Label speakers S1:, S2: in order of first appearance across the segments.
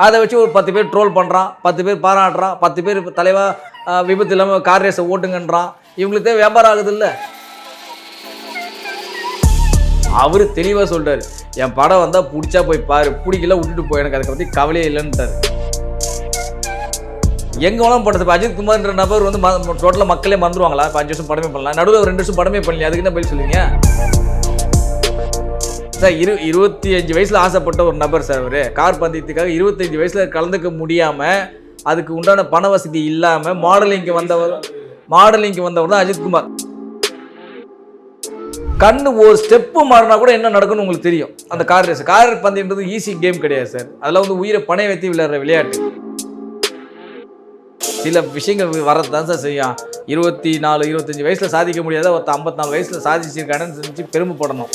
S1: அதை வச்சு ஒரு 10 பேர் ட்ரோல் பண்ணுறான், 10 பேர் பாராட்டுறான், 10 பேர் தலைவா விபத்து இல்லாமல் கார் ரேஸை ஓட்டுங்கன்றான். இவங்களுக்கு தேவை வியாபாரம் ஆகுது இல்லை? அவர் தெளிவாக சொல்லிட்டாரு, என் படம் வந்தால் பிடிச்சா போய் பாரு, பிடிக்கல விட்டுட்டு போய், எனக்கு அதை பற்றி கவலையே இல்லைன்னுட்டார். எங்கே வேணாலும் படத்தை இப்போ அஜித் குமார்ன்ற நபர் வந்து டோட்டலாக மக்களே மறந்துடுவாங்களா? இப்போ 5 வருஷம் படமே பண்ணலாம், நடுவில் ஒரு 2 வருஷம் படமே பண்ணல, அதுக்கு என்ன பதில் சொல்லுவீங்க சார்? 25 வயசில் ஆசைப்பட்ட ஒரு நபர் சார். அவர் கார் பந்தயத்துக்காக 25 வயசில் கலந்துக்க முடியாமல், அதுக்கு உண்டான பண வசதி இல்லாமல் மாடலிங்க்கு வந்தவர் தான் அஜித்குமார். கண்ணு ஒரு ஸ்டெப்பு மாறினா கூட என்ன நடக்கும்னு உங்களுக்கு தெரியும். அந்த கார் ரேஸ், கார் பந்தயம்ன்றது ஈஸி கேம் கிடையாது சார். அதெல்லாம் வந்து உயிரை பணைய வைத்து விளையாடுற விளையாட்டு. சில விஷயங்கள் வரதான் சார் செய்யும். 24, 25 வயசில் சாதிக்க முடியாத ஒருத்த 54 வயசில் சாதிச்சிருக்கானு செஞ்சு பெருமைப்படணும்.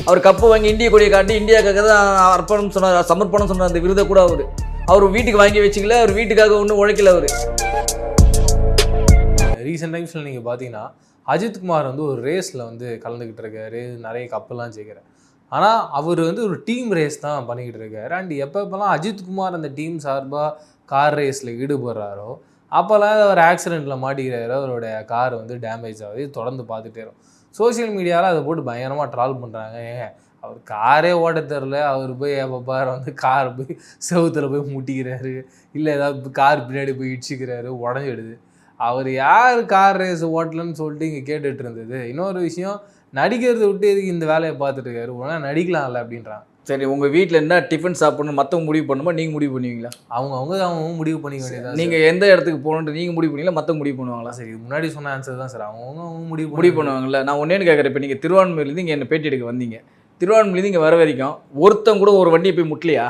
S1: அவர் கப்பு வாங்கி இந்திய கொடியை காட்டி இந்தியாவுக்காக தான் அர்ப்பணம் சொன்னார், சமர்ப்பணம் சொன்னார். அந்த விருதை கூட அவர் வீட்டுக்கு வாங்கி வச்சுக்கல, அவர் வீட்டுக்காக ஒன்றும் உழைக்கல. அவர்
S2: ரீசெண்ட் டைம்ஸில் நீங்கள் பார்த்தீங்கன்னா அஜித்குமார் வந்து ஒரு ரேஸில் வந்து கலந்துக்கிட்டு இருக்காரு, நிறைய கப்பெல்லாம் சேர்க்குறாரு. ஆனால் அவர் வந்து ஒரு டீம் ரேஸ் தான் பண்ணிக்கிட்டு இருக்காரு. அண்ட் எப்போல்லாம் அஜித்குமார் அந்த டீம் சார்பாக கார் ரேஸில் ஈடுபடுறாரோ அப்போல்லாம் அவர் ஆக்சிடெண்ட்டில் மாட்டிக்கிறாரு, அவருடைய கார் வந்து டேமேஜ் ஆகுது. தொடர்ந்து பார்த்துட்டே இருக்கும். சோசியல் மீடியாவில் அதை போட்டு பயங்கரமாக ட்ரால் பண்ணுறாங்க. ஏங்க அவர் காரே ஓட்ட தெரில, அவர் போய் எப்போ வந்து கார் போய் செவுத்தில் போய் முட்டிக்கிறாரு, இல்லை ஏதாவது கார் பின்னாடி போய் இடிச்சிக்கிறாரு, உடஞ்சிடுது. அவர் யார் கார் ரேஸ் ஓட்டலன்னு சொல்லிட்டு இங்கே கேட்டுட்டு இருந்தது. இன்னொரு விஷயம், நடிக்கிறத விட்டு எதுக்கு இந்த வேலையை பார்த்துட்டு இருக்காரு, உடனே நடிக்கலாம்ல அப்படின்றாங்க.
S1: சரி, உங்கள் வீட்டில் என்ன டிஃபன் சாப்பிடணும் மற்றவங்க முடிவு பண்ணுமா, நீங்கள் முடிவு பண்ணுவீங்களா?
S2: அவங்க முடிவு பண்ணிக்க வேண்டியதான்.
S1: நீங்கள் எந்த இடத்துக்கு போகணுன்ட்டு நீங்கள் முடிவு பண்ணீங்களா, மற்றவங்க முடிவு பண்ணுவாங்களா?
S2: சரி, முன்னாடி சொன்ன ஆன்சர் தான் சார். அவங்க முடிவு
S1: பண்ணுவாங்கல்ல. நான் ஒன்றேன்னு கேட்குறேன். இப்போ நீங்கள் திருவான்மையிலேருந்து இங்கே என்ன பேட்டி எடுக்க வந்தீங்க, திருவான்மையிலேருந்து இங்கே வர வரைக்கும் ஒருத்தங்க கூட ஒரு வண்டியை போய் முட்டலையா?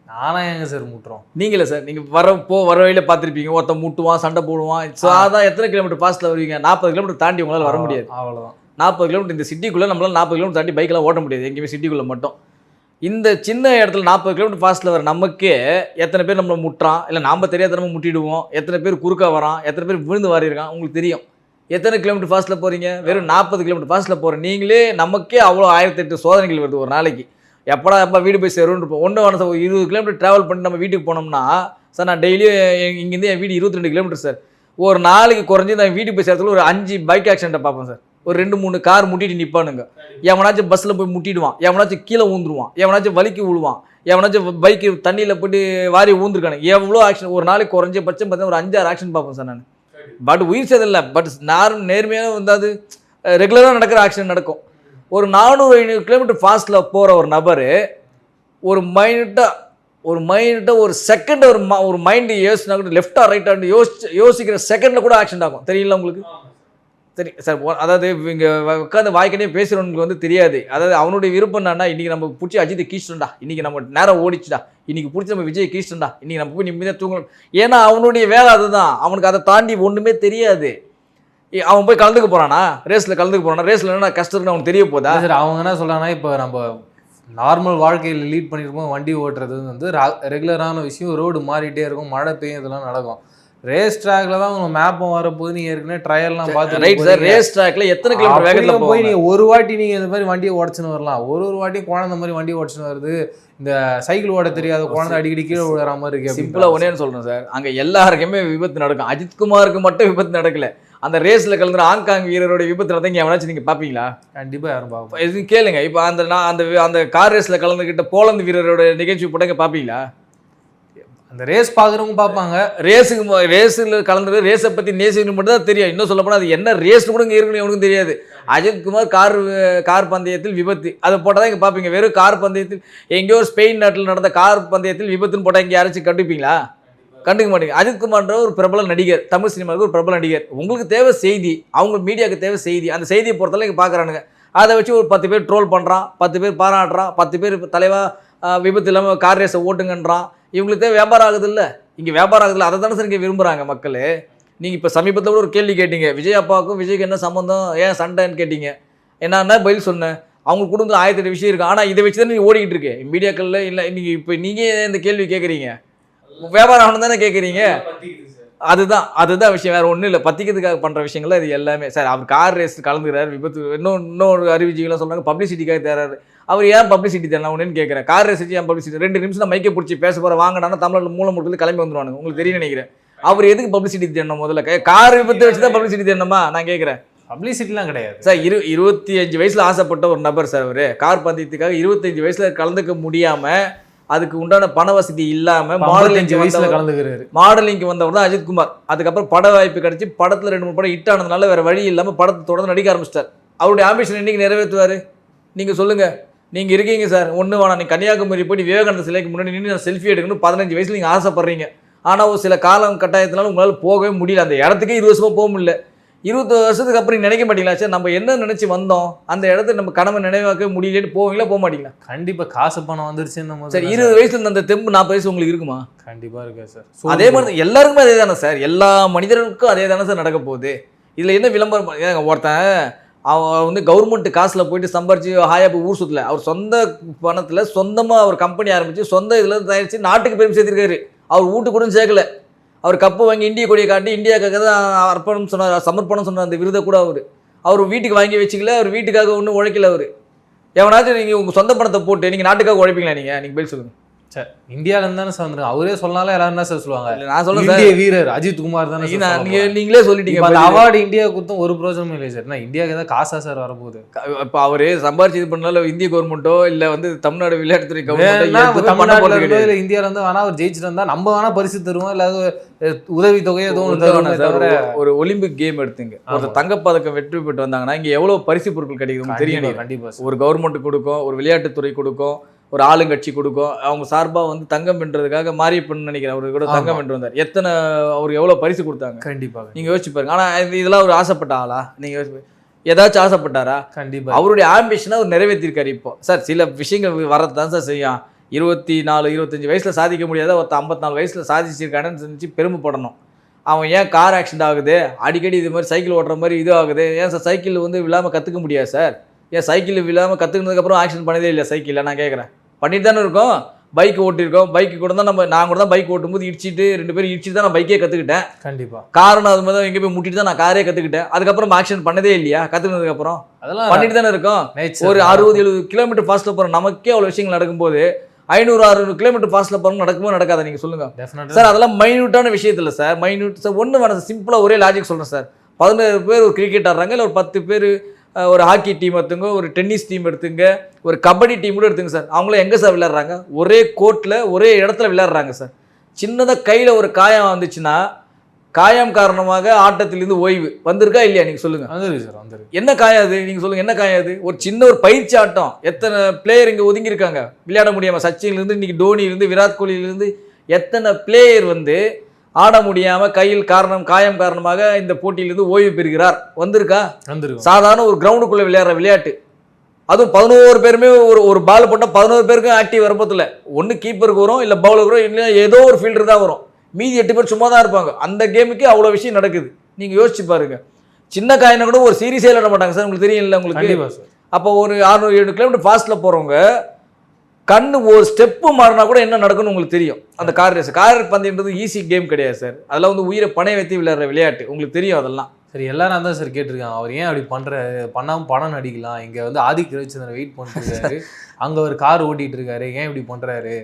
S2: நானா எங்க சார் முட்டுறோம்?
S1: நீங்களே சார், நீங்கள் வர வழியில் பார்த்துருப்பீங்க, ஒருத்தன் முட்டுவான், சண்டை போடுவான். ஸோ அதான் எத்தனை கிலோமீட்டர் ஃபாஸ்ட்டில் வருவீங்க? 40 கிலோமீட்டர் தாண்டி உங்களால் வர முடியாது.
S2: அவ்வளோதான்.
S1: 40 கிலோமீட்டர் இந்த சிட்டிக்குள்ளே நம்மளால் 40 கிலோமீட்டர் தாண்டி பைக்கெலாம் ஓட்ட முடியாது எங்கேயுமே, சிட்டிக்குள்ளே மட்டும். இந்த சின்ன இடத்துல 40 கிலோமீட்டர் ஃபாஸ்ட்டில் வர நமக்கே எத்தனை பேர் நம்மளை முட்டுறான், இல்லை நாம் தெரியாதனமாக முட்டிடுவோம், எத்தனை பேர் குறுக்கா வரான், எத்தனை பேர் விழுந்து வாரியிருக்கான் உங்களுக்கு தெரியும். எத்தனை கிலோமீட்டர் ஃபாஸ்ட்டில் போகிறீங்க? வெறும் 40 கிலோமீட்டர் ஃபாஸ்ட்டில் போகிற நீங்களே நமக்கே அவ்வளோ 1008 சோதனைகள் வருது ஒரு நாளைக்கு. எப்போ வீடு போய் சேரும்னு இருப்போம். ஒன்று வேணும் சார், 20 கிலோமீட்டர் ட்ராவல் பண்ணி நம்ம வீட்டுக்கு போனோம்னா சார், நான் டெய்லியும் இங்கேருந்து என் வீடு 22 கிலோமீட்டர் சார். ஒரு நாளைக்கு குறைஞ்சி நான் வீட்டுக்கு போய் சேர்த்துல ஒரு 5 பைக் ஆக்சிடென்ட்டை பார்ப்பேன் சார். ஒரு 2-3 கார் முட்டிட்டு நிற்பானுங்க. எவனாச்சும் பஸ்ஸில் போய் முட்டிடுவான், எவனாச்சும் கீழே ஊந்துருவான், எவனாச்சும் வலிக்கு விழுவான், எவனாச்சும் பைக்கு தண்ணியில் போய்ட்டு வாரி ஊந்துருக்கானு. எவ்வளோ ஆக்சிடென்ட் ஒரு நாளைக்கு குறைஞ்சபட்சம் பார்த்தீங்கன்னா ஒரு 5-6 ஆக்சிடென்ட் பார்ப்பேன் சார் நான். பட் உயிர் சேதம் பட் நேர்மையாக வந்து அது ரெகுலராக நடக்கிற ஆக்சிடென்ட் நடக்கும். ஒரு 400-500 கிலோமீட்டர் ஃபாஸ்ட்டில் போகிற ஒரு நபர் ஒரு மைண்டாக ஒரு செகண்ட் ஒரு மைண்டு யோசினா கூட லெஃப்டா ரைட்டாக யோசிக்கிற செகண்டில் கூட ஆக்சிடென்ட் ஆகும். தெரியல உங்களுக்கு? சரி சார், அதாவது இங்கே உட்காந்து வாய்க்கனே பேசுகிறவனுக்கு வந்து தெரியாது. அதாவது அவனுடைய விருப்பம் என்னன்னா, இன்றைக்கி நம்ம பிடிச்சி அஜித்தை கீச்சிட்டோம்டா, இன்றைக்கி நம்ம நேரம் ஓடிச்சுடா, இன்றைக்கி பிடிச்சி நம்ம விஜய் கீச்சிட்டோம்டா, இன்றைக்கி நம்ம போய் நிம்மதியாக தூங்கணும். ஏன்னா அவனுடைய வேலை அதுதான். அவனுக்கு அதை தாண்டி ஒன்றுமே தெரியாது. அவன் போய் கலந்துக்க போகிறானா, ரேஸில் கலந்துக்க போகிறானா, ரேஸில் என்ன கஷ்டம்னு அவனுக்கு தெரிய போதா?
S2: சார் அவங்க என்ன சொல்கிறாங்கன்னா, இப்போ நம்ம நார்மல் வாழ்க்கையில் லீட் பண்ணியிருப்போம், வண்டி ஓட்டுறது வந்து ரெகுலரான விஷயம். ரோடு மாறிட்டே இருக்கும், மழை பெய்யும், இதெல்லாம் நடக்கும். ரேஸ் ட்ராக்ல தான் உங்க மேப்பும் வரப்போது. நீங்க ஏற்கனவே ட்ரையல்லாம் பார்த்து
S1: ரைட் சார், ரேஸ் ட்ராக்ல எத்தனை கிலோமீட்டர் வேகத்துல
S2: போய் நீங்க ஒரு வாட்டி நீங்க இந்த மாதிரி வண்டியை உடச்சுன்னு வரலாம். ஒரு வாட்டி குழந்தை மாதிரி வண்டியை உடச்சுன்னு வருது. இந்த சைக்கிள் ஓட தெரியாத குழந்தை அடிக்கடி கீழே விழுற மாதிரி இருக்கு.
S1: சிம்பிளா ஒன்னேன்னு சொல்றேன் சார், அங்க எல்லாருக்குமே விபத்து நடக்கும். அஜித்குமாருக்கு மட்டும் விபத்து நடக்கல. அந்த ரேஸ்ல கலந்துற ஹாங்காங் வீரரோட விபத்து நடந்தீங்க எவனாச்சும் நீங்க பாப்பீங்களா?
S2: கண்டிப்பா யாரும் பார்ப்போம்.
S1: இது கேளுங்க. இப்போ அந்த கார் ரேஸ்ல கலந்துக்கிட்ட போலந்து வீரரோட நிகழ்ச்சி போட்டாங்க பாப்பீங்களா?
S2: அந்த ரேஸ் பார்க்குறவங்க பார்ப்பாங்க.
S1: ரேஸில் கலந்து ரேஸை பற்றி நேசிக்கணும் மட்டும் தான் தெரியும். இன்னும் சொல்ல போனால் அது என்ன ரேஸ் கூட இங்கே இருக்குன்னு எவனுக்கும் தெரியாது. அஜித்குமார் கார் பந்தயத்தில் விபத்து அதை போட்டால் தான் இங்கே பார்ப்பீங்க. வெறும் கார் பந்தயத்தில் எங்கேயோ ஸ்பெயின் நாட்டில் நடந்த கார் பந்தயத்தில் விபத்துன்னு போட்டால் இங்கே யாராச்சும் கண்டுப்பீங்களா? கண்டுக்க மாட்டீங்க. அஜித்குமார்ன்ற ஒரு பிரபல நடிகர், தமிழ் சினிமாவுக்கு ஒரு பிரபல நடிகர். உங்களுக்கு தேவை செய்தி, அவங்க மீடியாவுக்கு தேவை செய்தி. அந்த செய்தியை பொறுத்தவரை இங்கே பார்க்குறானுங்க. அதை வச்சு ஒரு 10 பேர் ட்ரோல் பண்ணுறான், 10 பேர் பாராட்டுறான், 10 பேர் தலைவா விபத்து இல்லாமல் கார் ரேஸை ஓட்டுங்கன்றான். இவங்களுக்கு தேவை வியாபாரம் ஆகுது இல்லை? இங்கே வியாபாரம் ஆகுதுல்ல, அதை தானே சார் இங்கே விரும்புகிறாங்க மக்கள். நீங்கள் இப்போ சமீபத்தில் கூட ஒரு கேள்வி கேட்டீங்க, விஜய் அப்பாவுக்கும் விஜய்க்கு என்ன சம்மந்தம், ஏன் சண்டைன்னு கேட்டீங்க. என்னன்னா பதில் சொன்னேன், அவங்க குடும்பத்தில் 1008 விஷயம் இருக்குது. ஆனால் இதை வச்சு தான் நீங்கள் ஓடிக்கிட்டு இருக்கு மீடியாக்களில். இல்லை நீங்கள் இப்போ நீங்கள் இந்த கேள்வி கேட்குறீங்க, வியாபாரம் ஆகணும் தானே கேட்குறீங்க. அதுதான் விஷயம், வேற ஒன்றும் இல்லை. பத்திக்கிறதுக்காக பண்ணுற விஷயங்கள் இது எல்லாமே. சார் அவர் கார் ரேஸ் கலந்துக்கிறாரு, விபத்து இன்னொரு அறிவிச்சிகளாம் சொல்கிறாங்க பப்ளிசிட்டிக்காக தேர்றாரு. அவர் ஏன் பப்ளிசிட்டி தரலாம் ஒன்றுன்னு கேட்குறேன். கார் ரேஸ் ஏன் பப்ளிசிட்டி? 2 நிமிஷம் நான் மைக்கை பிடிச்சி பேச போகிற வாங்கினா தமிழில் மூலம் முடுக்கிறது கிளம்பி வந்துடுவானுங்க. உங்களுக்கு தெரியும் நினைக்கிறேன். அவர் எதுக்கு பப்ளிசிட்டி தேடணும்? முதல்ல கார் விபத்து வச்சு தான் பப்ளிசிட்டி தேடணுமா நான் கேட்குறேன்.
S2: பப்ளிசிட்டிலாம் கிடையாது
S1: சார். 25 வயசில் ஆசைப்பட்ட ஒரு நபர் சார். அவர் கார் பந்தயத்துக்காக 25 வயசில் கலந்துக்க முடியாமல், அதுக்கு உண்டான பண வசதி இல்லாமல் மாடலிங்க்கு வந்தவர் தான் அஜித்குமார். அதுக்கப்புறம் பட வாய்ப்பு கிடைச்சி படத்தில் 2-3 படம் ஹிட் ஆனதுனால வேறு வழி இல்லாமல் படத்தை தொடர்ந்து நடிக்க ஆரம்பிச்சிட்டார். அவருடைய ஆம்பிஷன் இன்னைக்கு நிறைவேற்றுவார்? நீங்கள் சொல்லுங்கள். நீங்கள் இருக்கீங்க சார், ஒன்று வேணாம், நீங்கள் கன்னியாகுமரி போய் விவேகானந்த சிலைக்கு முன்னாடி நின்று நான் செல்ஃபி எடுக்கணும் 15 வயசில் நீங்கள் ஆசைப்படுறீங்க. ஆனால் ஒரு சில காலம் கட்டாயத்தினால உங்களால் போகவே முடியல. அந்த இடத்துக்கே 20 வருஷமாக போக முடியல. 20 வருஷத்துக்கு அப்புறம் நீங்கள் நினைக்க மாட்டீங்களா சார் நம்ம என்ன நினச்சி வந்தோம், அந்த இடத்த நம்ம கடமை நினைவாக்க முடியலன்னு போவீங்களா போக மாட்டீங்களா?
S2: கண்டிப்பாக காசு பணம் வந்துருச்சுன்னு
S1: சார். 20 வயசுல அந்த தெம்பு 40 வயசு உங்களுக்கு இருக்குமா?
S2: கண்டிப்பாக இருக்கா சார்.
S1: அதே மாதிரி எல்லாருக்குமே அதே தானே சார், எல்லா மனிதர்களுக்கும் அதே தானே சார் நடக்க போகுது. இதில் என்ன விளம்பரம்? ஒருத்தன் அவன் வந்து கவர்மெண்ட் காசில் போயிட்டு சம்பாரிச்சு ஹாயா போய் ஊர் சுற்றல. அவர் சொந்த பணத்தில் சொந்தமாக அவர் கம்பெனி ஆரம்பித்து சொந்த இதில் தயாரித்து நாட்டுக்கு பெருமை சேர்த்திருக்காரு. அவர் வீட்டு கூட சேர்க்கல. அவர் கப்பு வாங்கி இந்திய கொடியை காட்டி இந்தியாவுக்காக தான் அர்ப்பணம் சொன்னார், சமர்ப்பணம் சொன்னார். அந்த விருதை கூட அவர் வீட்டுக்கு வாங்கி வச்சுக்கல. அவர் வீட்டுக்காக ஒன்றும் உழைக்கல. அவர் எவனாச்சும் நீங்கள் உங்கள் சொந்த பணத்தை போட்டு நீங்கள் நாட்டுக்காக உழைப்பீங்களா? நீங்கள் பதில் சொல்லுங்கள்
S2: சார். இந்தியாவிலேருந்து தானே சார் வந்துருங்க. அவரே சொன்னாலும் எல்லாரும் என்ன சார் சொல்லுவாங்க?
S1: நான் சொல்ல
S2: இந்திய வீரர் அஜித் குமார் தானே.
S1: நீங்களே சொல்லிட்டீங்க.
S2: அந்த அவார்டு இந்தியா கொடுத்தும் ஒரு பிரோஜனமும் இல்லை சார். நான் இந்தியாவுக்கு ஏதாவது காசா சார் வரப்போகுது?
S1: இப்போ அவரு சம்பாரிச்சு இது பண்ணாலும் இந்திய கவர்மெண்ட்டோ இல்லை வந்து தமிழ்நாடு விளையாட்டுத்துறை
S2: தமிழ்நாட்டில் இல்லை இந்தியாவில் வந்து வேணா அவர் ஜெயிச்சுட்டு வந்தா நம்ம வேணா பரிசு தருவோம், இல்லை உதவி தொகையோ எதுவும்.
S1: ஒரு ஒலிம்பிக் கேம் எடுத்துங்க, ஒரு தங்கப்பதக்கம் வெற்றி பெற்று வந்தாங்கன்னா இங்கே எவ்வளோ பரிசு பொருட்கள் கிடைக்கும் தெரியும்.
S2: கண்டிப்பாக
S1: ஒரு கவர்மெண்ட் கொடுக்கும், ஒரு விளையாட்டுத்துறை கொடுக்கும், ஒரு ஆளுங்கட்சி கொடுக்கும். அவங்க சார்பாக வந்து தங்கம் வென்றதுக்காக மாரியப்பன் நினைக்கிறேன் அவர் கூட தங்கம் வென்று வந்தார். எத்தனை அவர் எவ்வளோ பரிசு கொடுத்தாங்க
S2: கண்டிப்பாக
S1: நீங்கள் யோசிச்சு பாருங்க. ஆனால் இதெல்லாம் அவர் ஆசைப்பட்ட ஆளா? நீங்கள் ஏதாச்சும் ஆசைப்பட்டாரா?
S2: கண்டிப்பாக
S1: அவருடைய ஆம்பிஷனை அவர் நிறைவேற்றிருக்காரு. இப்போ சார் சில விஷயங்கள் வரதான் சார் செய்யும். 24-25 வயசில் சாதிக்க முடியாத ஒருத்த 54 வயசில் சாதிச்சிருக்கானு செஞ்சு பெருமைப்படணும். அவன் ஏன் கார் ஆக்சிடென்ட் ஆகுது, அடிக்கடி இது மாதிரி சைக்கிள் ஓட்டுற மாதிரி இது ஆகுது, ஏன் சார் சைக்கிள் வந்து விழாமல் கற்றுக்க முடியாது சார்? ஏன் சைக்கிள் விழாமல் கற்றுக்கினதுக்கப்புறம் ஆக்சிடென்ட் பண்ணதே இல்லை சைக்கிளில்? நான் கேட்குறேன். பண்ணிட்டு தானே இருக்கோம். பைக் ஓட்டியிருக்கோம். பைக்கு கூட தான் நான் கூட தான் பைக் ஓட்டும்போது இடிச்சிட்டு 2 பேரும் இடிச்சிட்டு தான் நான் பைக்கே கற்றுக்கிட்டேன்.
S2: கண்டிப்பாக
S1: காரணம் அது மாதிரி எங்கே போய் முட்டிட்டு தான் நான் காரே கற்றுக்கிட்டேன். அதுக்கப்புறம் ஆக்சிடென்ட் பண்ணதே இல்லையா? கற்றுக்கினதுக்கப்புறம் அதெல்லாம் பண்ணிட்டு தானே இருக்கோம். ஒரு 60-70 கிலோமீட்டர் ஃபாஸ்ட்டில் போகிற நமக்கே அவ்வளோ விஷயங்கள் நடக்கும்போது 500-600 கிலோமீட்டர் ஃபாஸ்ட்டில் போகிறோம் நடக்குமோ நடக்காத? நீங்கள் சொல்லுங்கள் சார். அதெல்லாம் மைன்யூட்டான விஷயத்தில் சார். மைன்யூட் சார் ஒன்று வேணாம் சார். சிம்பிளாக ஒரே லாஜிக் சொல்கிறேன் சார். 17 பேர் ஒரு கிரிக்கெட் ஆடுறாங்க, இல்லை ஒரு 10 பேர் ஒரு ஹாக்கி டீம் எடுத்துங்க, ஒரு டென்னிஸ் டீம் எடுத்துங்க, ஒரு கபடி டீம் கூட எடுத்துங்க சார். அவங்களும் எங்கே சார் விளையாடுறாங்க? ஒரே கோர்ட்டில் ஒரே இடத்துல விளையாடுறாங்க சார். சின்னதாக கையில் ஒரு காயம் வந்துச்சுன்னா காயம் காரணமாக ஆட்டத்திலிருந்து ஓய்வு வந்திருக்கா இல்லையா? நீங்கள் சொல்லுங்கள்.
S2: வந்துருக்கு சார், வந்துருக்கு.
S1: என்ன காயம் அது? நீங்கள் சொல்லுங்கள், என்ன காயம் அது? ஒரு சின்ன ஒரு பயிற்சி ஆட்டம். எத்தனை பிளேயர் இங்கே ஒதுங்கியிருக்காங்க விளையாட முடியாமல்? சச்சின்லேருந்து இன்றைக்கி தோனியிலேருந்து விராட் கோலியிலேருந்து எத்தனை பிளேயர் வந்து ஆட முடியாமல் கையில் காயம் காரணமாக இந்த போட்டியிலிருந்து ஓய்வு பெறுகிறார். வந்திருக்கா?
S2: வந்துருக்கு.
S1: சாதாரண ஒரு கிரவுண்டுக்குள்ளே விளையாடுற விளையாட்டு. அதுவும் 11 பேருமே ஒரு பால் போட்டால் 11 பேருக்கும் ஆக்டிவ் வரப்போதில்ல. ஒன்று கீப்பருக்கு வரும், இல்லை பவுலருக்கு வரும், இல்லை ஏதோ ஒரு ஃபீல்டர் தான் வரும். மீதி 8 பேர் சும்மா தான் இருப்பாங்க. அந்த கேமுக்கு அவ்வளோ விஷயம் நடக்குது. நீங்கள் யோசிச்சு பாருங்க. சின்ன காயினை கூட ஒரு சீரியஸே விளையாட மாட்டாங்க சார். உங்களுக்கு தெரியும் இல்லை உங்களுக்கு? அப்போ ஒரு 600-700 கிலோமீட்டர் ஃபாஸ்ட்டில் போகிறவங்க கண்ணு ஒரு ஸ்டெப்பு மாறினா கூட என்ன நடக்கும்னு உங்களுக்கு தெரியும். அந்த கார் ரேஸ் பந்தயம்ன்றது ஈஸி கேம் கிடையாது சார். அதெல்லாம் வந்து உயிரை பணைய வைத்து விளையாடுற விளையாட்டு. உங்களுக்கு தெரியும் அதெல்லாம்.
S2: சரி, எல்லாரும் தான் சார் கேட்டிருக்காங்க, அவர் ஏன் அப்படி பண்ணாமல் படம் நடிக்கலாம்? இங்கே வந்து ஆதிக் ரவிச்சந்திரன் வெயிட் பண்ணிருக்காரு, அங்கே ஒரு கார் ஓட்டிகிட்டு இருக்காரு, ஏன் இப்படி பண்ணுறாரு?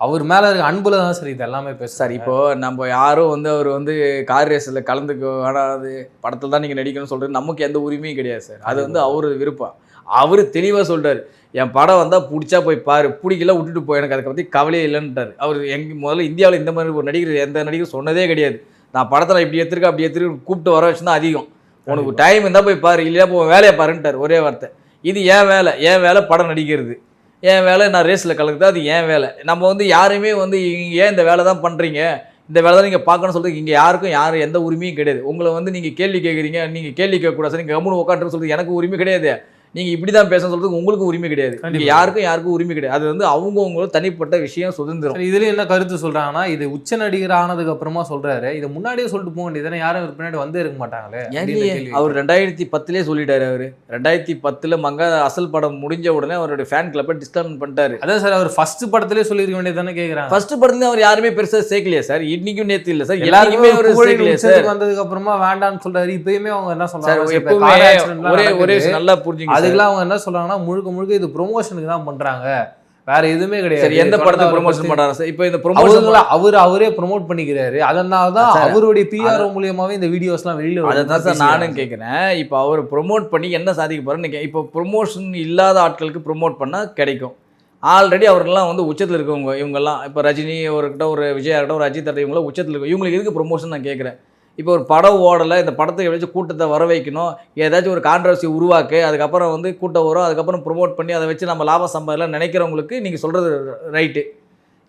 S2: அவர் மேலே இருக்க அன்புல தான் சார் இது எல்லாமே பேச சார். இப்போது நம்ம யாரும் வந்து அவர் வந்து கார் ரேஸில் கலந்துக்க வேணாது, படத்தில் தான் நீங்கள் நடிக்கணும்னு சொல்கிறது நமக்கு எந்த உரிமையும் கிடையாது சார். அது வந்து அவர் விருப்பம். அவர் தெளிவாக சொல்கிறார், என் படம் வந்தால் பிடிச்சா போய் பாரு, பிடிக்கல விட்டுட்டு போய், எனக்கு அதை பற்றி கவலையே இல்லைன்ட்டார். அவர் முதல்ல இந்தியாவில் இந்த மாதிரி ஒரு நடிகர் எந்த நடிகர் சொன்னதே கிடையாது. நான் படத்தில் இப்படி எடுத்துருக்கேன் அப்படி எடுத்துருக்கு கூப்பிட்டு வர வச்சு தான் அதிகம். உனக்கு டைம் இருந்தால் போய் பாரு, இல்லையா போ வேலையை பாருன்ட்டார். ஒரே வார்த்தை. இது ஏன் வேலை படம் நடிக்கிறது, ஏன் வேலை நான் ரேஸில் கலக்குது, அது ஏன் வேலை. நம்ம வந்து யாருமே வந்து ஏன் இந்த வேலை தான் பண்ணுறீங்க, இந்த வேலை தான் நீங்கள் பார்க்கணும்னு சொல்லிட்டு இங்கே யாரும் எந்த உரிமையும் கிடையாது. உங்களை வந்து நீங்கள் கேள்வி கேட்குறீங்க, நீங்கள் கேள்வி கேட்கக்கூடாது, நீங்கள் கம்முன்னு உட்காந்துன்னு சொல்லிட்டு எனக்கு உரிமை கிடையாது.
S1: நீங்க இப்படிதான் பேச சொல்றதுக்கு உங்களுக்கு உரிமை கிடையாது. நீங்க யாருக்கும் உரிமை கிடையாது. அது வந்து அவங்கவங்களோட தனிப்பட்ட விஷயம், சுதந்திரம்.
S2: இதுல என்ன கருத்து சொல்றாங்கன்னா, இது உச்ச நடிகர் ஆனதுக்கு அப்புறமா சொல்றாரு, இதை முன்னாடியே சொல்லிட்டு போக வேண்டியது யாரும் இவர் பின்னாடி வந்தே இருக்க மாட்டாங்களே.
S1: அவர் 2010 சொல்லிட்டாரு. அவரு 2010 அசல் படம் முடிஞ்ச உடனே அவருடைய ஃபேன் கிளப்பை டிஸ்கவுண்ட் பண்ணிட்டாரு.
S2: அதான் சார், அவர் ஃபர்ஸ்ட் படத்திலே சொல்லிருக்க வேண்டியது தானே கேக்குறாங்க.
S1: ஃபர்ஸ்ட் படத்துல அவர் யாருமே பெருசா சேர்க்கலையா சார்? இன்னைக்கும் நேத்து இல்ல சார்,
S2: எல்லாருமே வந்ததுக்கு அப்புறமா வேண்டாம்னு சொல்றாரு. இப்பயுமே அவங்க என்ன சொல்றாங்க,
S1: ஒரே நல்லா புரிஞ்சுங்க.
S2: அதுக்கெல்லாம் அவங்க என்ன சொல்றாங்கன்னா, முழுக்க இது ப்ரொமோஷனுக்கு தான் பண்றாங்க, வேற எதுவுமே கிடையாது.
S1: எந்த படத்தை ப்ரொமோஷன் பண்றாங்க சார்? இப்போ இந்த ப்ரொமோஷன்
S2: அவரே ப்ரொமோட் பண்ணிக்கிறாரு. அதனாலதான் அவருடைய பிஆர்ஓ மூலியமாவே இந்த வீடியோஸ் எல்லாம் வெளியில வருது.
S1: அதான் சார் நானும் கேட்கிறேன். இப்போ அவர் ப்ரொமோட் பண்ணி என்ன சாதிக்க போறேன்னு. இப்போ ப்ரொமோஷன் இல்லாத ஆட்களுக்கு ப்ரொமோட் பண்ணா கிடைக்கும். ஆல்ரெடி அவர்கள்லாம் வந்து உச்சத்தில் இருக்கவங்க இவங்கெல்லாம். இப்போ ரஜினி இருக்கட்டும், ஒரு விஜயா இருக்கட்டும், ஒரு அஜித் இவங்களாம் உச்சத்தில் இருக்கும். இவங்களுக்கு எதுக்கு ப்ரொமோஷன் நான் கேட்குறேன். இப்போ ஒரு படம் ஓடலை, இந்த படத்தை எப்படியாச்சும் கூட்டத்தை வர வைக்கணும், ஏதாச்சும் ஒரு கான்ட்ரவர்சி உருவாக்கு, அதுக்கப்புறம் வந்து கூட்டம் வரும், அதுக்கப்புறம் ப்ரொமோட் பண்ணி அதை வச்சு நம்ம லாபம் சம்பாதிக்கலாம் நினைக்கிறவங்களுக்கு நீங்கள் சொல்கிறது ரைட்டு.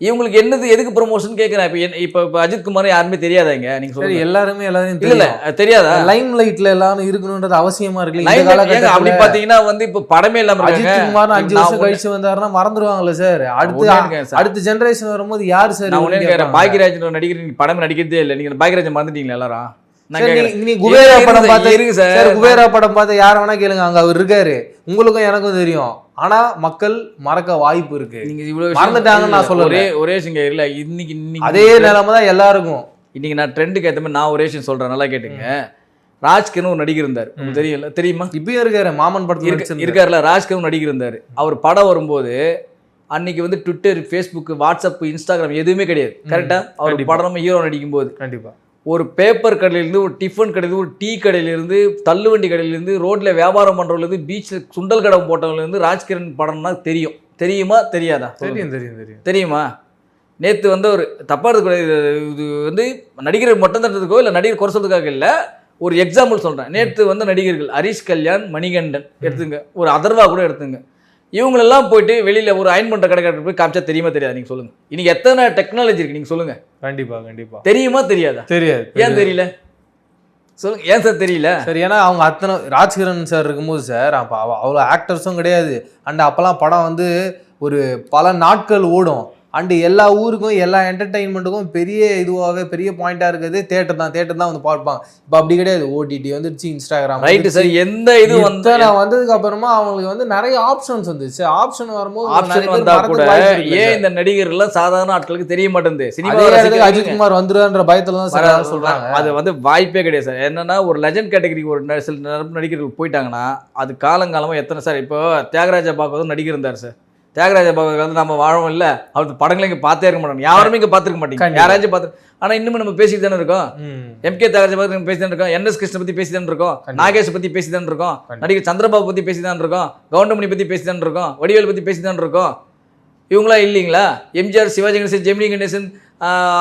S1: இவங்களுக்கு என்னது எதுக்கு ப்ரொமோஷன் கேட்குறேன். இப்போ அஜித் குமார் யாருமே தெரியாதாங்க. நீங்க சொல்லுங்க,
S2: எல்லாரும்
S1: இல்ல தெரியாதா?
S2: லைம் லைட்ல எல்லாரும் இருக்கணும்ன்றது அவசியமா இருக்கு.
S1: அப்படி பாத்தீங்கன்னா வந்து இப்போ படமே இல்லாம
S2: அஜித் குமார் 5 வருஷம் கழிச்சு வந்தாருன்னா மறந்துடுவாங்கல்ல சார். அடுத்த ஜெனரேஷன் வரும்போது யாரு சார்?
S1: பாக்கியராஜ் நடிகர், நீங்க படம் நடிக்கிறதே இல்லை. நீங்க பாக்கியராஜ் மறந்துட்டீங்களா எல்லாரும்?
S2: குபேரா படம் பார்த்தா குபேரா படம் பார்த்தா யார வேணா கேளுங்க, அங்க அவர் இருக்காரு. உங்களுக்கும் எனக்கும் தெரியும். ஆனா மக்கள் மறக்க வாய்ப்பு இருக்கு. நீங்க இவ்வளவு மறந்துட்டாங்கன்னு நான் சொல்றேன்.
S1: ஒரே சிங்க இல்ல, இன்னைக்கு
S2: அதே நிலைமை தான் எல்லாருக்கும்.
S1: இன்னைக்கு நான் ட்ரெண்டுக்கு ஏற்ற மாதிரி நான் ஒரே விஷயம் சொல்றேன், நல்லா கேட்டுங்க. ராஜ்கிரண் ஒரு நடிகர் இருந்தார், உங்களுக்கு தெரியல, தெரியுமா?
S2: இப்பயும் இருக்காரு, மாமன் படத்துல
S1: இருக்காருல்ல. ராஜ்கிரண் நடிகர் இருந்தாரு. அவர் படம் வரும்போது அன்னைக்கு வந்து ட்விட்டர், ஃபேஸ்புக், வாட்ஸ்அப், இன்ஸ்டாகிராம் எதுவுமே கிடையாது. கரெக்டா? அவர் படம் ஹீரோ நடிக்கும் போது
S2: கண்டிப்பா
S1: ஒரு பேப்பர் கடையிலேருந்து, ஒரு டிஃபன் கடையிலேருந்து, ஒரு டீ கடையிலேருந்து, தள்ளுவண்டி கடையிலேருந்து, ரோட்டில் வியாபாரம் பண்ணுறவங்கலேருந்து, பீச்சில் சுண்டல் கடை போட்டவங்கலேருந்து ராஜ்கிரண் படம்னா தெரியும். தெரியுமா தெரியாதா? தெரியுமா? நேற்று வந்து ஒரு தப்பாக இது வந்து நடிகர் மட்டும் தந்ததுக்கோ இல்லை நடிகர் குறை சொல்றதுக்காக இல்லை, ஒரு எக்ஸாம்பிள் சொல்கிறேன். நேற்று வந்து நடிகர்கள் ஹரிஷ் கல்யாண், மணிகண்டன் எடுத்துங்க, ஒரு அதர்வா கூட எடுத்துங்க. இவங்களெல்லாம் போயிட்டு வெளியில் ஒரு அயன் பண்ணுற கடை போய் காமிச்சா தெரியுமா தெரியாது? நீங்கள் சொல்லுங்கள். இன்னைக்கு எத்தனை டெக்னாலஜி இருக்குது, நீங்கள் சொல்லுங்கள்.
S2: கண்டிப்பாக
S1: தெரியுமா தெரியாதா?
S2: தெரியாது.
S1: ஏன் தெரியல சொல்லுங்க, ஏன் சார் தெரியல?
S2: சரி, ஏன்னா அவங்க அத்தனை ராஜ்கிரண் சார் இருக்கும்போது சார், அப்போ அவ்வளோ ஆக்டர்ஸும் கிடையாது. அண்ட் அப்போல்லாம் படம் வந்து ஒரு பல நாட்கள் ஓடும். அண்டு எல்லா ஊருக்கும் எல்லா என்டர்டைன்மெண்ட்டுக்கும் பெரிய இதுவாகவே பெரிய பாயிண்டாக இருக்குது தேட்டர் தான் வந்து பார்ப்பாங்க. இப்போ அப்படி கிடையாது. ஓடிடி வந்துருச்சு, இன்ஸ்டாகிராம்
S1: ரைட்டு சார். எந்த இது
S2: வந்ததுக்கு அப்புறமா அவங்களுக்கு வந்து நிறைய ஆப்ஷன்ஸ் வந்துச்சு. ஆப்ஷன் வரும்போது
S1: ஆப்ஷன் வந்தா கூட ஏன் இந்த நடிகர்கள்லாம் சாதாரண ஆட்களுக்கு தெரிய மாட்டேங்குது? சினிமா
S2: அஜித் குமார் வந்துருன்ற பயத்துல தான் சார் சொல்றாங்க.
S1: அது வந்து வாய்ப்பே கிடையாது சார். என்னன்னா ஒரு லெஜண்ட் கேட்டகரிக்கு ஒரு சில நடிகர்கள் போயிட்டாங்கன்னா அது காலங்காலமாக எத்தனை சார். இப்போ தியாகராஜா பாகவதர் நடிகர் இருந்தார் சார். தியாகராஜ பாகவதர் வந்து நம்ம வாழவும் இல்லை, அவருக்கு படங்களை இங்கே பார்த்தே இருக்க மாட்டோம். யாருமே இங்கே பார்த்துருக்க மாட்டீங்க, யாராச்சும் பார்த்து. ஆனால் இன்னும் நம்ம பேசிட்டு தானே இருக்கோம். எம்கே தியாகராஜ பாகவதர் பேசி தானே இருக்கோம், என்எஸ் கிருஷ்ண பற்றி பேசி தானே இருக்கோம், நாகேஷ் பற்றி பேசி தானே இருக்கோம், நடிகர் சந்திரபாபு பற்றி பேசி தான் இருக்கோம், கவுண்டமணி பற்றி பேசி தானே இருக்கோம், வடிவேல் பற்றி பேசி தானே இருக்கோம். இவங்களா இல்லைங்களா? எம்ஜிஆர், சிவாஜி கணேசன், ஜெமினி கணேசன்,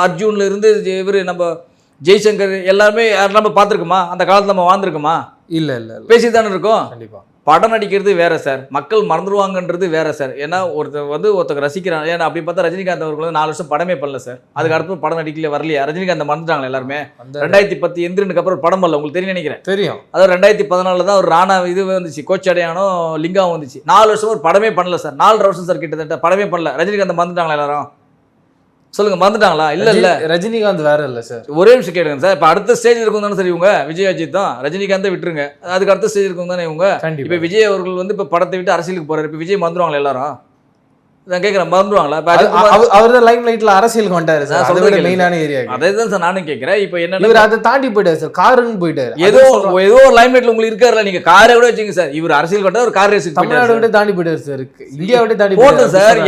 S1: அர்ஜுன்ல இருந்து இவர் நம்ம ஜெய்சங்கர் எல்லாருமே நம்ம பார்த்துருக்கோமா? அந்த காலத்தில் நம்ம வாழ்ந்துருக்கோமா? இல்லை, பேசி தானே இருக்கோம். கண்டிப்பாக படம் நடிக்கிறது வேற சார், மக்கள் மறந்துடுவாங்கன்றது வேற சார். ஏன்னா ஒருத்தர் ரசிக்கிறாங்க. ஏன்னா அப்படி பார்த்தா ரஜினிகாந்த் அவர்கள் வந்து 4 வருஷம் படமே பண்ணல சார். அதுக்கு அடுத்து படம் நடிக்கல, வரலையா? ரஜினிகாந்த் மறந்துட்டாங்களா எல்லாருமே? 2010 எந்திரனுக்கு அப்புறம் படம் பண்ணல, உங்களுக்கு தெரியும் நினைக்கிறேன். தெரியும். அதாவது 2014 தான் ஒரு ராணா இது வந்துச்சு, கோச் அடையானோ லிங்காவும் வந்துச்சு. 4 வருஷம் ஒரு படமே பண்ணல சார். 4.5 வருஷம் சார் கிட்டத்தட்ட படமே பண்ணல. ரஜினிகாந்த் மறந்துட்டாங்களா எல்லாரும்? சொல்லுங்க, மறந்துட்டாங்களா? இல்ல
S2: ரஜினிகாந்த் வேற இல்ல சார்.
S1: ஒரே நிமிஷம் கேளுங்க சார். இப்ப அடுத்த ஸ்டேஜ் இருக்கும் தானே சார் இவங்க, விஜய் அஜித் தான். ரஜினிகாந்த் விட்டுருங்க, அதுக்கு அடுத்த ஸ்டேஜ் இருக்கும் தானே இவங்க. இப்ப விஜய் அவர்கள் வந்து இப்ப படத்தை விட்டு அரசியலுக்கு போறாரு. இப்ப விஜய் மறந்துடுவாங்களா எல்லாரும்? நான் கேட்கிறேன், மறந்துடுவாங்களா?
S2: அவர் தான் லைம் லைட்ல அரசியலுக்கு வந்துட்டாரு சார். அதோட மெயினான ஏரியா.
S1: அதே தான் சார் நானும் கேட்கிறேன். இப்போ என்ன,
S2: இவர் அதை தாண்டி போயிட்டாரு சார், காருன்னு போயிட்டாரு.
S1: ஏதோ ஒரு லைம் லைட்ல உங்களுக்கு இருக்காருல்ல, நீங்க காரை கூட வச்சுங்க சார். இவர் அரசியல் கொண்டா ஒரு கார் ரேஸ்
S2: தமிழ்நாடு விட்டு தாண்டி போயிட்டாரு சார், இந்தியா விட்டு தாண்டி
S1: போட்டோம் சார்.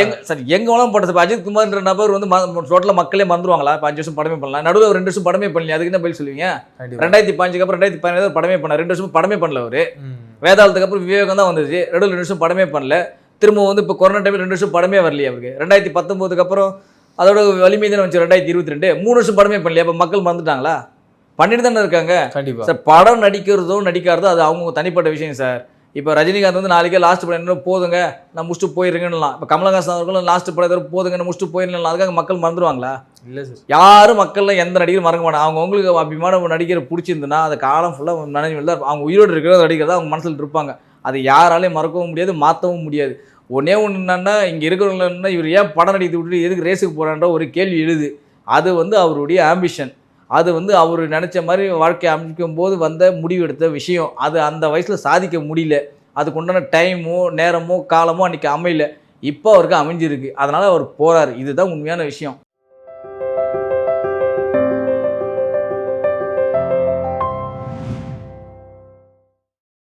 S1: எங்க வேணாலும் போட்டோம் சார். அஜித் குமார்ன்ற நபர் வந்து டோட்டலா மக்களே மறந்துடுவாங்களா? 5 வருஷம் படமே பண்ணலாம், நடுவில் 2 வருஷம் படமே பண்ணல. அதுக்கு என்ன பதில் சொல்லுவீங்க? 2005 அப்புறம் 2017 படமே பண்ண, 2 வருஷம் படமே பண்ணல. அவரு வேதாளத்துக்கு அப்புறம் விவேகம் தான் வந்துச்சு, 2 வருஷம் படமே பண்ணல. திரும்ப வந்து இப்போ கொரோனா டைமில் 2 வருஷம் படமே வரலையே அவருக்கு. 2019 அப்புறம் அதோட வலிமை தானே வந்துச்சு 2022, 3 வருஷம் படமே பண்ணலையே. அப்போ மக்கள் மறந்துட்டாங்களா? பண்ணிட்டு தானே இருக்காங்க. கண்டிப்பாக சார். படம் நடிக்கிறதோ நடிக்காதோ அது அவங்க தனிப்பட்ட விஷயம் சார். இப்போ ரஜினிகாந்த் வந்து நாளைக்கே லாஸ்ட் படம் என்ன போதுங்க நான் முடிச்சுட்டு போயிருங்கன்னு. இப்போ கமலஹாசன் அவர்களும் லாஸ்ட் படம் போதுங்க நான் முடிச்சுட்டு போயிருந்தேன். அதுக்காக மக்கள் மறந்துடுவாங்களா? இல்லை சார். யாரும் மக்கள்லாம் எந்த நடிகரும் மறக்க மாட்டாங்க. அவங்களுக்கு அபிமான நடிகரை பிடிச்சிருந்துன்னா அந்த காலம் ஃபுல்லாக நினைவு தான் அவங்க உயிரோடு இருக்கிறத நடிக்கிறதா அவங்க மனசில் இருப்பாங்க. அதை யாராலையும் மறக்கவும் முடியாது, மாற்றவும் முடியாது. ஒன்றே ஒன்று என்னன்னா, இங்கே இருக்கிறவங்க இவர் ஏன் படம் நடித்து விட்டுட்டு எதுக்கு ரேஸுக்கு போகிறான்ற ஒரு கேள்வி எழுது. அது வந்து அவருடைய ஆம்பிஷன். அது வந்து அவர் நினச்ச மாதிரி வாழ்க்கையை அமைக்கும் போது வந்த முடிவு எடுத்த விஷயம். அது அந்த வயசில் சாதிக்க முடியல. அதுக்கு உண்டான டைமோ நேரமோ காலமோ அன்றைக்கி அமையல. இப்போ அவருக்கு அமைஞ்சிருக்கு. அதனால் அவர் போகிறாரு. இதுதான் உண்மையான விஷயம்.